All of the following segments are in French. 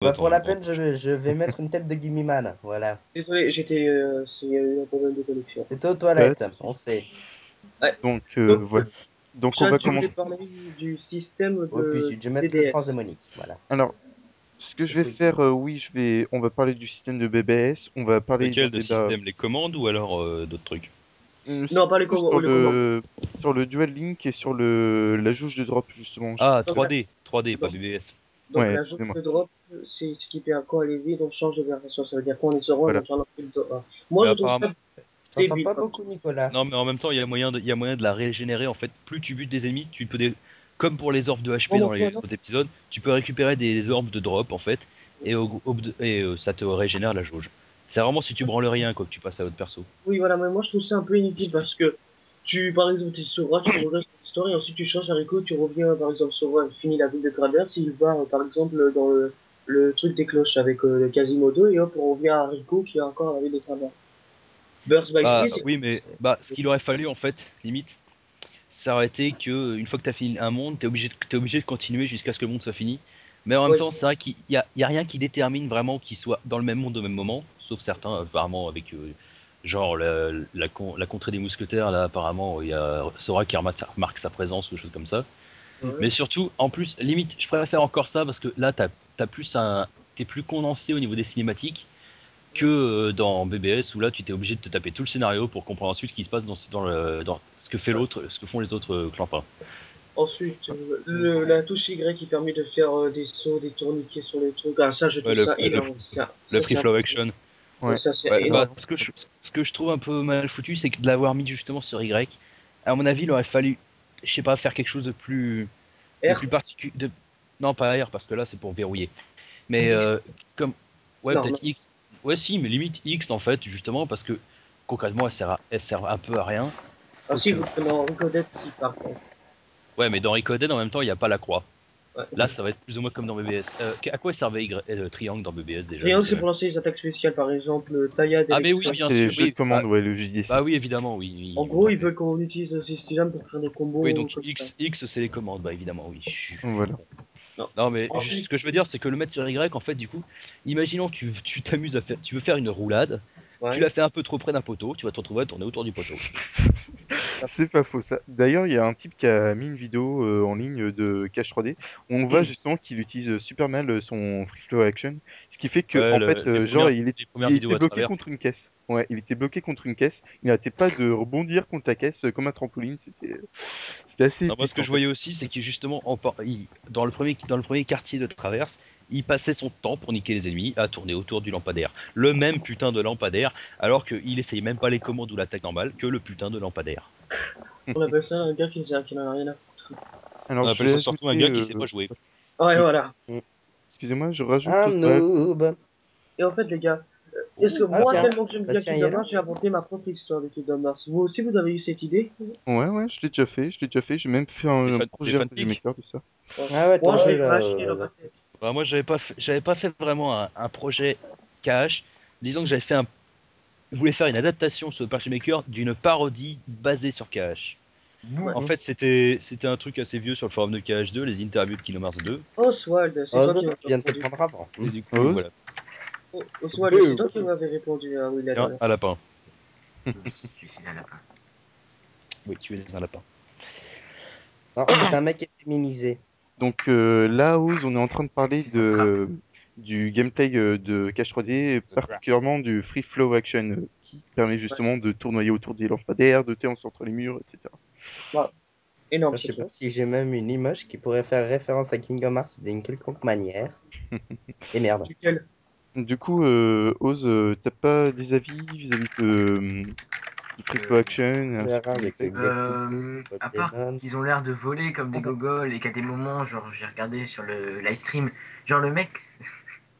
Bah, pour la peine, je vais mettre une tête de Gimiman, voilà. Désolé, il y a eu un problème de connexion. C'était aux toilettes, on sait. Ouais. Donc Donc, voilà. Donc on Charles, va tu voulais commencer. parler du système Oh, puis de je vais mettre le BDS. transdémonique, voilà. Alors, ce que je vais faire, oui, on va parler du système de BBS, on va parler d'un Lequel de débat système? Les commandes ou alors d'autres trucs? Non, pas les, surtout les commandes. sur le Dual Link et sur la jauge de drop justement. Ah, Donc, 3D. 3D, pas donc, BBS. donc Ouais, la jauge excusez-moi. de drop, c'est ce qui fait à quoi elle est vide, on change de version. Ça veut dire qu'on est sur on Voilà. change de Moi, Mais je trouve apparemment... ça T'entends débile. pas beaucoup, Nicolas. Non, mais en même temps, il y a moyen de la régénérer. En fait, plus tu butes des ennemis, tu peux comme pour les orbes de HP Bon, dans bon, les non. autres épisodes, tu peux récupérer des orbes de drop en fait, et, ça te régénère la jauge. C'est vraiment si tu branles rien quoi que tu passes à votre perso. Oui, voilà, mais moi, je trouve ça un peu inutile parce que par exemple, tu es sur Roi, tu regardes l'histoire et ensuite tu changes Haricot, tu reviens, par exemple, sur Roi, finit la ville de Traverse, il va, par exemple, dans le truc des cloches avec le Quasimodo et hop, on revient à Haricot qui est encore la ville de Traverse. Burst by Bah Sea, c'est oui, mais ce qu'il aurait fallu en fait, limite, ça aurait été que une fois que t'as fini un monde, t'es obligé de continuer jusqu'à ce que le monde soit fini. Mais en même ouais, temps, c'est vrai qu'il y a rien qui détermine vraiment qu'ils soient dans le même monde au même moment, sauf certains, apparemment, avec genre la contrée des mousquetaires, là, apparemment, il y a Sora qui remarque sa présence ou des choses comme ça. ouais. Mais surtout, en plus, limite, je préfère encore ça parce que là, t'es plus condensé au niveau des cinématiques que dans BBS où là, tu t'es obligé de te taper tout le scénario pour comprendre ensuite ce qui se passe dans ce que fait l'autre, ce que font les autres clampins. Ensuite, la touche Y qui permet de faire des sauts, des tourniquets sur les trucs, ah, ça, je Ouais, trouve ça énorme. le Ça, free c'est flow action. ouais, Ouais. ça, c'est Ouais, bah, énorme. ce que je trouve un peu mal foutu, c'est que de l'avoir mis justement sur Y. À mon avis, il aurait fallu, je sais pas, faire quelque chose de R, plus particulier. Non, pas R, parce que là, c'est pour verrouiller. Mais X, comme, ouais, non, non. peut-être X. Ouais, si, mais limite X en fait, justement, parce que concrètement, elle sert un peu à rien. Ah, si, Quoique. non, Recodette, si, par contre. Ouais, mais dans Recoded, en même temps, il n'y a pas la croix. Ouais. Là, ça va être plus ou moins comme dans BBS. À quoi servait Triangle dans BBS déjà? Je Triangle, sais c'est même. pour lancer les attaques spéciales, par exemple, Taillade Ah, mais oui, électrique. bien C'est les sûr, jeux de oui. commande, ouais, le JDC. Bah oui, évidemment, oui. En Oui, gros, il veut qu'on utilise ce système pour faire des oui, combos donc comme ça. X c'est les commandes, bah évidemment, oui. Voilà. Non. Non, mais ce Ensuite, que je veux dire, c'est que le mettre sur Y, en fait, du coup, imaginons que tu t'amuses à faire, tu veux faire une roulade, tu ouais. la fais un peu trop près d'un poteau, tu vas te retrouver à tourner autour du poteau. C'est pas faux ça. D'ailleurs, il y a un type qui a mis une vidéo en ligne de Cache 3D où on voit justement qu'il utilise super mal son free flow action, ce qui fait que Ouais, en fait, genre les premières il vidéos était à bloqué travers. contre une caisse. Ouais, il était bloqué contre une caisse. Il n'arrêtait pas de rebondir contre la caisse comme un trampoline. C'était assez Non, moi, ce épique que en je fait. voyais aussi, c'est qu'il justement, dans le premier quartier de traverse, il passait son temps pour niquer les ennemis à tourner autour du lampadaire. Le même putain de lampadaire, alors qu'il essaye même pas les commandes ou l'attaque normale, que le putain de lampadaire. On appelle ça un gars qui n'en a rien à foutre. On Alors je appelle vais ça surtout un ajouter, gars qui sait pas jouer. Ouais, je- voilà. excusez-moi, je rajoute Un noob. Et en fait, les gars, est-ce que Ah moi, tiens, tellement que j'aime bien Bastien y est Kingdom là? Hearts, j'ai inventé ma propre histoire de Kingdom Hearts. Vous aussi, vous avez eu cette idée? Ouais, ouais, je l'ai déjà fait, j'ai même fait un Des projet RPG fanfics. Maker de ça. Ouais. Ah ouais, ton Moi, je jeu l'ai là. imaginé dans ma tête. Bah, moi, j'avais pas fait vraiment un projet cash. Disons que je voulais faire une adaptation sur le Party Maker d'une parodie basée sur KH. Ouais. En fait, c'était un truc assez vieux sur le forum de KH2, les interviews de Kingdom Hearts 2. Oswald, c'est toi Ose, qui m'as tu viens de te répondu. prendre avant. Et du coup, Ose voilà. Oswald, c'est toi qui m'avais répondu à oui, la Tiens, dernière. un lapin. Je suis un lapin. Oui, tu es un lapin. Non, c'est un mec féminisé. Donc là, Ouz, on est en train de parler du gameplay de Cache 3D, et particulièrement du Free Flow Action, qui permet Ouais. justement de tournoyer autour des lampadaires, de télancer entre les murs, etc. Voilà. Énorme, Je ce sais truc. pas si j'ai même une image qui pourrait faire référence à Kingdom Hearts d'une quelconque manière. Et merde. Duquel? Du coup, Oz, t'as pas des avis vis-à-vis du Free Flow Action, Je verrai avec le À part Pokémon. qu'ils ont l'air de voler comme des gogoles et qu'à des moments, genre j'ai regardé sur le live stream, genre le mec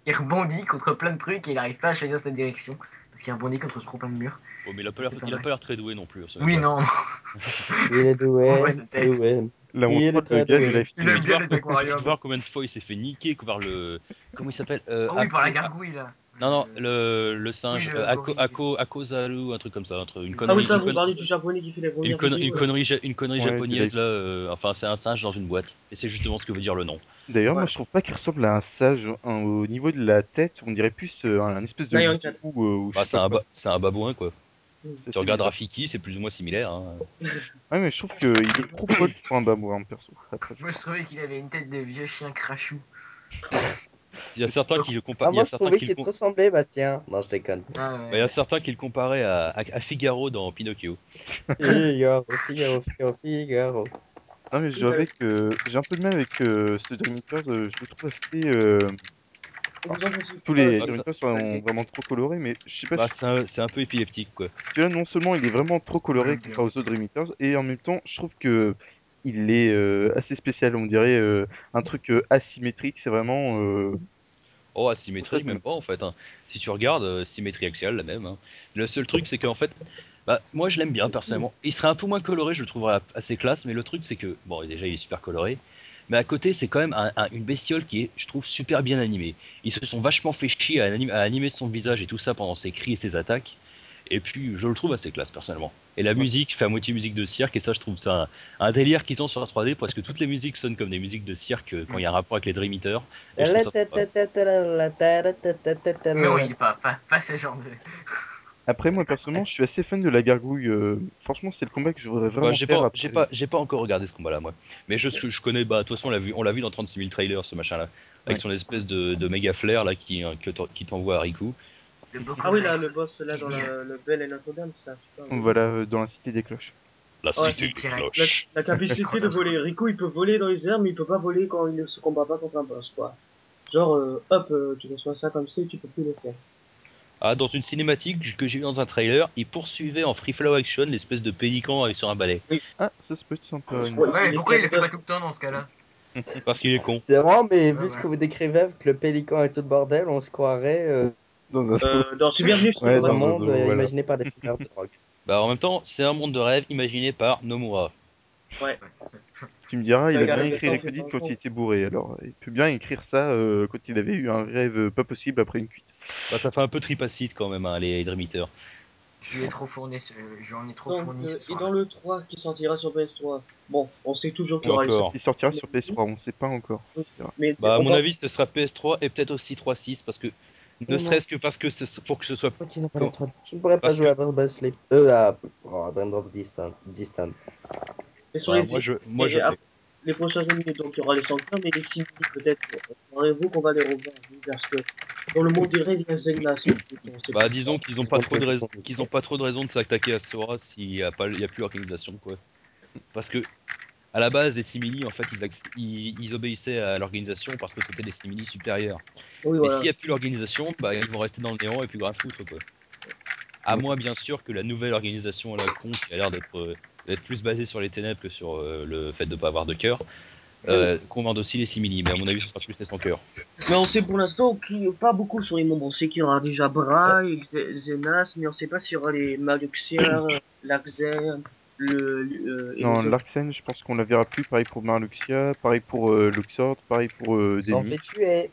il rebondit contre plein de trucs et il arrive pas à choisir sa direction parce qu'il rebondit contre trop plein de murs. Oh, mais C'est pas il a mal. pas l'air très doué non plus. Ce Oui, mec-là. non, Il est on doué, voit sa tête. doué. Là, on Il est troll le très gars du doué. live Il stream. aime bien les Tu aquariums. voir combien de fois il s'est fait niquer par le. Comment il s'appelle Oh oui, par la gargouille là. Non, non, le singe. Oui, le gorille. Akozaru, un truc comme ça. Une Ah oui, connerie, ça, vous parlez du japonais qui fait les premières vidéos. une connerie Ouais, japonaise du là. Enfin, c'est un singe dans une boîte. Et c'est justement ce que veut dire le nom. D'ailleurs, Ouais. moi je trouve pas qu'il ressemble à un sage au niveau de la tête, on dirait plus un espèce de Lion loup Cat. ou je Bah, sais pas quoi. c'est un babouin quoi. Ça, Tu c'est regardes bizarre. Rafiki, c'est plus ou moins similaire. Hein. Ouais, mais je trouve qu'il est trop poil pour un babouin, perso. Après, Moi, je trouvais qu'il avait une tête de vieux chien crachou. Il y a certains qui le Ah, comparent. moi, je trouvais qu'il te ressemblait, Bastien. Non, je déconne. Ah Il y a ouais. certains qui le comparaient à Figaro dans Pinocchio. Figaro, Figaro, Figaro, Figaro. Non, mais je dois avouer que j'ai un peu de mal avec ce Dream Eaters, je le trouve assez. Vous en pensez Tous quoi, les Ah, Dream ça- Eaters sont vraiment trop colorés, mais je sais pas Bah, si c'est un peu épileptique quoi. celui-là, non seulement il est vraiment trop coloré J'aime bien. comparé aux autres Dream Eaters, et en même temps, je trouve que il est assez spécial. On dirait un truc asymétrique, c'est vraiment. Oh, asymétrique, même pas en fait. Hein. Si tu regardes, symétrie axiale, la même. Hein. Le seul truc, c'est qu'en fait, bah, moi je l'aime bien personnellement. Il serait un peu moins coloré, je le trouverais assez classe, mais le truc, c'est que, bon, déjà il est super coloré, mais à côté, c'est quand même une bestiole qui est, je trouve, super bien animée. Ils se sont vachement fait chier à animer son visage et tout ça pendant ses cris et ses attaques, et puis je le trouve assez classe personnellement. Et la musique fait à moitié musique de cirque, et ça, je trouve ça un délire qu'ils ont sur la 3D, parce que toutes les musiques sonnent comme des musiques de cirque quand il y a un rapport avec les Dream Eaters. Et je trouve ça sympa. Non, il est pas ce genre de. Après, moi personnellement, je suis assez fan de la gargouille. Franchement, c'est le combat que je voudrais vraiment faire après. J'ai pas encore regardé ce combat-là, moi. Mais je connais, bah, de toute façon, on l'a vu dans 36 000 trailers, ce machin-là. Avec Ouais. son espèce de méga flair, là, qui t'envoie à Riku. Le Boku Ah oui, là, Rex. le boss, là, dans le Bell et Notre-Dame, ça. Putain, Voilà, dans la cité des cloches. La Ouais, cité des direct. cloches. La capacité de voler. Riku, il peut voler dans les airs, mais il peut pas voler quand il ne se combat pas contre un boss, quoi. Genre, hop, tu reçois ça comme ça et tu peux plus le faire. Ah, dans une cinématique que j'ai vu dans un trailer, il poursuivait en free flow action l'espèce de pélican sur un balai. Ah, ça se peut être sympa. Ouais. Ouais, mais Il pourquoi est il le fait pas tout le temps dans ce cas-là? Parce qu'il est con. C'est vraiment, mais vu Ouais, ce ouais. que vous décrivez avec le pélican et tout le bordel, on se croirait Dans un- Dans C'est bienvenu chez Ouais, dans un dans un- monde voilà. imaginé par des fumeurs de drogue. Bah, en même temps, c'est un monde de rêve imaginé par Nomura. Tu me diras, il a Regarde, bien il écrit descend, les c'est crédits dans le quand fond. il était bourré, alors il peut bien écrire ça quand il avait eu un rêve pas possible après une cuite. Bah, ça fait un peu tripacide quand même, hein, les Dream Eaters. J'en ai trop Donc, fourni ce et soir. dans le 3 qui sortira sur PS3, bon, on sait toujours qu'il y aura les Encore. Il sortira sur PS3, on sait pas encore. mais Bah, à on mon parle- avis, ce sera PS3 et peut-être aussi 3.6 parce que ne non. serait-ce que parce que pour que ce soit. Toi qui n'as pas les trois- Tu ne pourrais pas Parce jouer que- à Buzz Sleep. À Dream Drop Distance. mais sur Bah, les moi, et je après, les prochaines années, donc il y aura les sanctuaires, mais les simili, peut-être, croirez-vous qu'on va les revoir, oui, parce que dans le monde des rêves, il y a Zelda, Bah, disons qu'ils ont pas trop de raison, Ils ont qu'ils ont pas trop de raison de s'attaquer à Sora s'il y a pas, il y a plus l'organisation quoi. Parce que à la base, les simili, en fait, ils obéissaient à l'organisation parce que c'était des simili supérieurs. Oui, Mais voilà. s'il y a plus l'organisation, bah, ils vont rester dans le néant et plus rien foutre quoi. À moins bien sûr que la nouvelle organisation à la con qui a l'air d'être plus basée sur les ténèbres que sur le fait de pas avoir de cœur, convainc aussi les simili. Mais à mon avis, ce sera plus les sans cœur. Mais on sait pour l'instant pas beaucoup sur les membres. On sait qu'il y aura déjà Braille, Zenas, mais on sait pas s'il y aura les Maluxia, Laxer, et Non, les autres. Larsen, je pense qu'on la verra plus. Pareil pour Marluxia, pareil pour Luxord, pareil pour s'en Demi. fait tuer.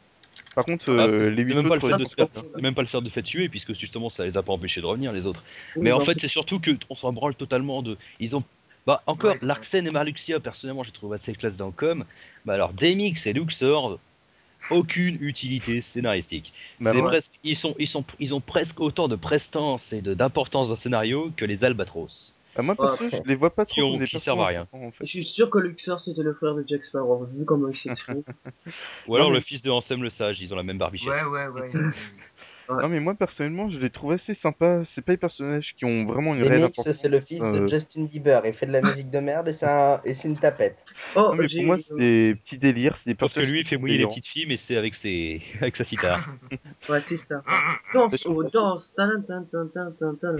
Par contre, Ah, les c'est 8 même pas le autres, fait de se faire, je pense pas. c'est même pas le fait de faire tuer puisque justement ça les a pas empêchés de revenir les autres. Oui, Mais en non, fait c'est surtout que on s'en branle totalement de. Ils ont. Bah encore Ouais, c'est Larsen et Marluxia personnellement je les trouve assez classe dans le com. Bah alors Demix et Luxord aucune utilité scénaristique. Bah, C'est ouais. presque ils ont presque autant de prestance et d'importance dans le scénario que les Albatros. Ah, moi, perso, Ouais. je les vois pas Qui trop ont- comme des qui servent à rien. importants, en fait. Je suis sûr que Luxor c'était le frère de Jack Sparrow, vu comment il s'exprime. Ou alors Non, mais- le fils de Ansem le Sage, ils ont la même barbichette. Ouais. Ouais. Non, mais moi, personnellement, je les trouve assez sympas. C'est pas des personnages qui ont vraiment une Les réelle Mix, importance. c'est le fils de Justin Bieber. Il fait de la musique de merde et c'est une tapette. Oh, Non, mais pour moi, c'est des petits délires. C'est des Sauf que personnages lui il qui fait sont mouiller les délirants. petites filles mais c'est avec avec sa cithare. Ouais, c'est ça. Danse, Mais je oh, trouve- danse. Tan, tan, tan, tan, tan, tan.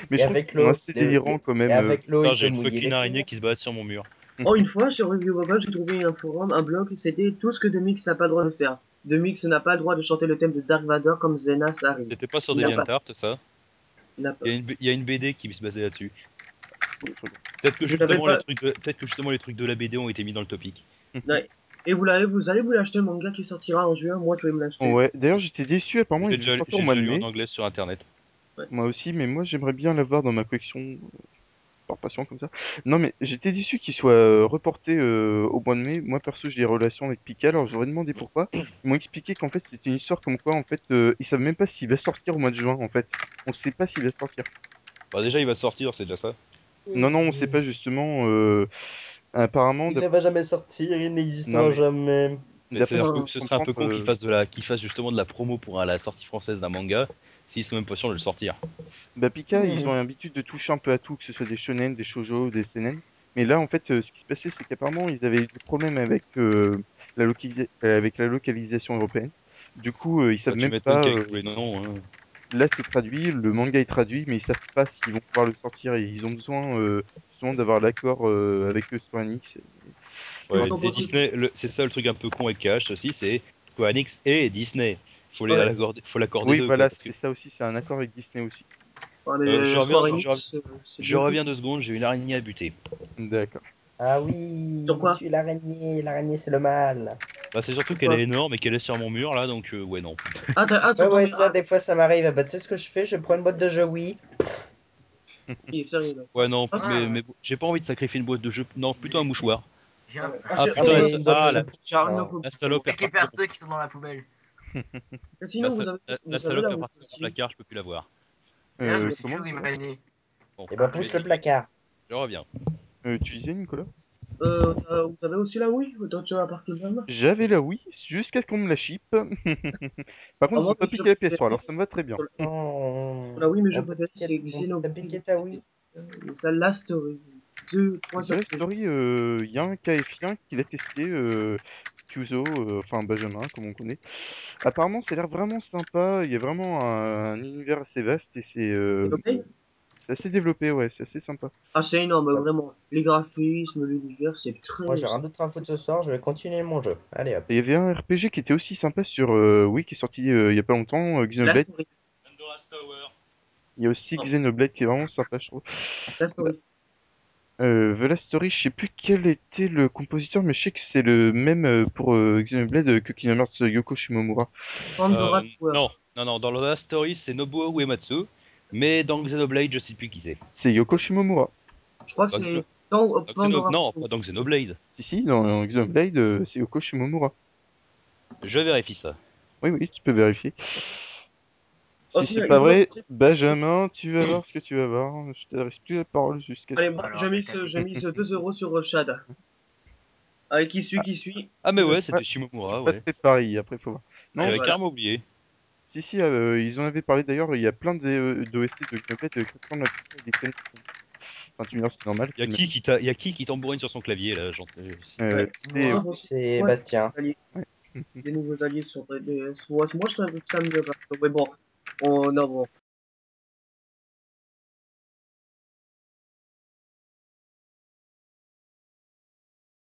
Mais Et je trouve avec qu'ils sont l'eau. assez délirants quand même. Et avec l'eau, Putain, il j'ai peut une mouiller fucking les araignée pieds. qui se balade sur mon mur. Oh, une fois, sur Review Bubble, j'ai trouvé un forum, un blog, c'était tout ce que Demix n'a pas le droit de faire. Demix n'a pas le droit de chanter le thème de Dark Vador comme Zenas arrive. C'était pas sur Il n'a DeviantArt ça. Il n'a pas. Il y a une BD qui se basait là-dessus. Peut-être que Vous l'avez justement pas- peut-être que justement les trucs de la BD ont été mis dans le topic. Ouais. Et vous allez vous l'acheter, le manga qui sortira en juin, moi je vais me l'acheter. Ouais, d'ailleurs, j'étais déçu. Apparemment, J'ai il déjà, est sorti j'ai au mois de déjà lu en mai. anglais sur internet. Moi aussi, mais moi, j'aimerais bien l'avoir dans ma collection. par passion comme ça. Non, mais j'étais déçu qu'il soit reporté au mois de mai. Moi, perso, j'ai des relations avec Pika, alors j'aurais demandé pourquoi. Ils m'ont expliqué qu'en fait, c'était une histoire comme quoi, en fait, ils savent même pas s'il va sortir au mois de juin, en fait. On sait pas s'il va sortir. Bah, déjà, il va sortir, c'est déjà ça. Non, non, on sait pas justement. Apparemment, Il ne va jamais sortir, il Non, n'existera mais- jamais. Mais d'après c'est-à-dire ce que que ce je serait un peu comprends, con qu'il fasse justement de la promo pour la sortie française d'un manga, s'ils sont même pas sûrs de le sortir. bah, Pika, Mhm. ils ont l'habitude de toucher un peu à tout, que ce soit des shonen, des shoujo, des seinen. Mais là, en fait, ce qui se passait, c'est qu'apparemment, ils avaient des problèmes avec, avec la localisation européenne. Du coup, ils Bah, savent tu même m'étonnes pas. qu'avec tous les noms, hein. Là, c'est traduit, le manga est traduit, mais ils savent pas s'ils vont pouvoir le sortir. Et ils ont besoin justement d'avoir l'accord avec eux Square Enix. Ouais, Attends, et attends, Disney, c'est ça le truc un peu con avec KH aussi, c'est Square Enix et Disney. Ouais. Faut l'accorder Oui, d'eux, voilà, quoi. Parce que c'est ça aussi, c'est un accord avec Disney aussi. Ouais, mais je Square reviens, Enix, c'est je bien reviens fait. 2 secondes, j'ai une araignée à buter. D'accord. Ah oui, Sur quoi? tue l'araignée, l'araignée c'est le mal. Bah, c'est surtout Sur qu'elle quoi? est énorme et qu'elle est sur mon mur là, donc ouais, non. Ouais, ouais, Attends, mais ça, des fois ça m'arrive. Bah, tu sais ce que je fais? Je prends une boîte de jeux Wii. il est sérieux là. Ouais, non, Ah, mais j'ai pas envie de sacrifier une boîte de jeu. Non, plutôt un mouchoir. J'ai un... Ah, Ah, putain, mais une boîte de jeux pour j'ai un ça. autre- la salope est Récupère repartie ceux qui sont dans la poubelle. Mais sinon, vous avez, la vous avez salope la est Wii repartie dans le aussi. placard, je peux plus la voir. Et là, je me suis Comment toujours imaginé. Bon, Et bah, je pousse vais- le placard. je reviens. tu disais, Nicolas? Vous avez aussi la Wii? Toi, tu as à partir de là? J'avais la Wii, jusqu'à ce qu'on me la ship. Par Ah, contre, ils moi, ont pas je piqué la PS3, préférais alors ça me va très bien. sur Oh, la Wii, mais je on t'a préfère piqué, c'est on t'a piqué Xenoblade. ta Wii. Ça, la story. Deux, trois The Last chapitres. Story, il y a un KF1 qui l'a testé, Kyuzo, enfin Benjamin, comme on connaît. Apparemment, ça a l'air vraiment sympa, il y a vraiment un univers assez vaste et Xenoblade? c'est assez développé, ouais, c'est assez sympa. Ah, c'est énorme, Bah, vraiment. Les graphismes, l'univers, c'est moi, très. j'ai rien d'autre à foutre ce soir, je vais continuer mon jeu. Allez hop. Et il y avait un RPG qui était aussi sympa sur Wii, qui est sorti il y a pas longtemps, La Xenoblade. story. Il y a aussi Oh, Xenoblade qui est vraiment sympa, je trouve. la Bah, story. The Last Story, je sais plus quel était le compositeur, mais je sais que c'est le même pour Xenoblade que Kingdom Hearts Yoko Shimomura. Pandora Tower. Non, dans la story, c'est Nobuo Uematsu, mais dans Xenoblade, je sais plus qui c'est. C'est Yoko Shimomura. Je crois que Dans c'est Xeno- Pandora Non, Tower. pas dans Xenoblade. Si, dans Xenoblade, c'est Yoko Shimomura. Je vérifie ça. Oui, oui, tu peux vérifier. Oh, Si si, c'est il pas doit- vrai, Benjamin, tu vas voir ce que tu vas voir. Je t'adresse plus la parole jusqu'à ce Allez, que... moi, Alors, j'ai mis 2 euros sur Shad. Allez, qui suit? Ah, mais ouais, Ouais, c'était Shimomura, pas ouais. fait pareil, après faut voir. Non, J'avais voilà. carrément oublié. si, ils en avaient parlé d'ailleurs, il y a plein d'OST de Xenoblade qui ressemblent à peu près à des scènes. Enfin, tu me diras, c'est normal. Y a qui tambourine sur son clavier là Euh, c'est... Moi, C'est moi, Bastien. ouais. des nouveaux alliés sur DS. Moi, je trouve ça mieux parce que, ouais, bon. Non, bon.